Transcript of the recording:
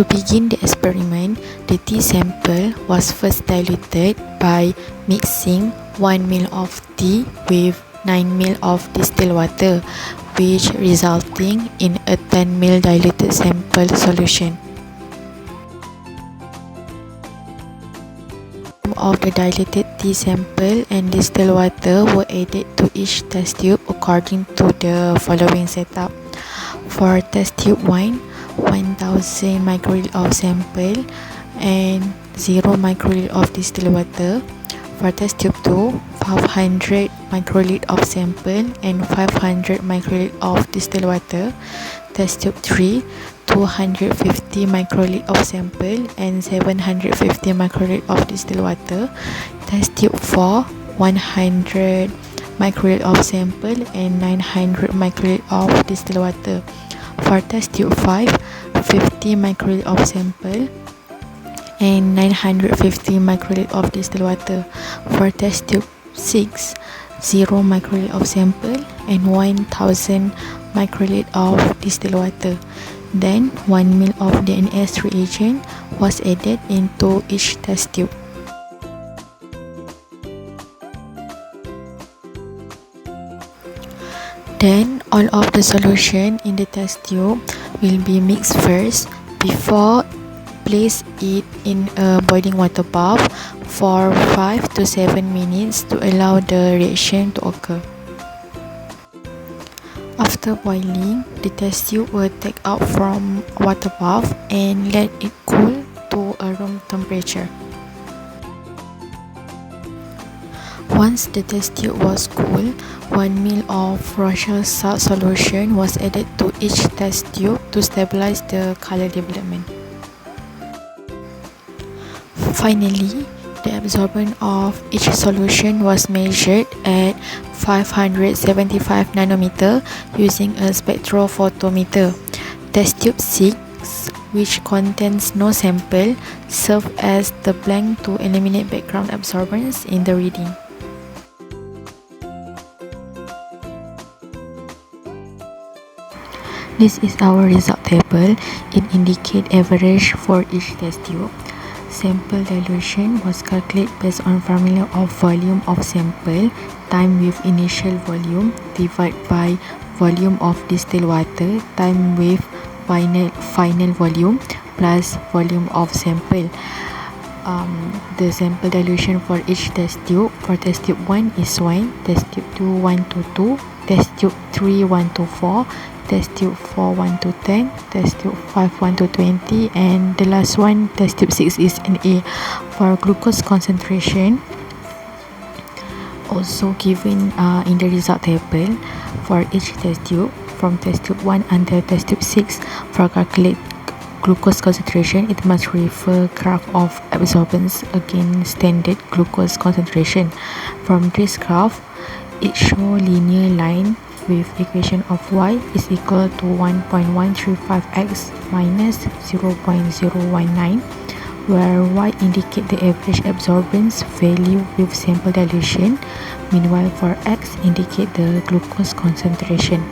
To begin the experiment, the tea sample was first diluted by mixing 1 ml of tea with 9 ml of distilled water, which resulting in a 10 ml diluted sample solution. Some of the diluted tea sample and distilled water were added to each test tube according to the following setup. For test tube 1, 1000 microliter of sample and 0 microliter of distilled water. For test tube 2, 500 microliter of sample and 500 microliter of distilled water. Test tube 3, 250 microliter of sample and 750 microliter of distilled water. Test tube 4, 100 microliter of sample and 900 microliter of distilled water. For test tube 5, 50 microliter of sample and 950 microliter of distilled water. For test tube 6, 0 microliter of sample and 1000 microliter of distilled water. Then 1 ml of DNS reagent was added into each test tube. Then all of the solution in the test tube will be mixed first before place it in a boiling water bath for 5 to 7 minutes to allow the reaction to occur. After boiling, the test tube will take out from water bath and let it cool to a room temperature. Once the test tube was cool, 1 ml of Rochelle salt solution was added to each test tube to stabilize the color development. Finally, the absorbance of each solution was measured at 575 nanometer using a spectrophotometer. Test tube 6, which contains no sample, served as the blank to eliminate background absorbance in the reading. This is our result table. It indicates average for each test tube. Sample dilution was calculated based on formula of volume of sample time with initial volume divided by volume of distilled water time with final volume plus volume of sample. The sample dilution for each test tube. For test tube 1 is 1, test tube 2 1 to 2, test tube 3 1 to 4, test tube 4 1 to 10, test tube 5 1 to 20, and the last one, test tube 6, is an A. For glucose concentration, also given in the result table for each test tube. From test tube 1 under test tube 6, for calculate glucose concentration, it must refer graph of absorbance against standard glucose concentration. From this graph, it shows linear line with equation of y is equal to 1.135x minus 0.019, where y indicate the average absorbance value with sample dilution, meanwhile for x indicate the glucose concentration.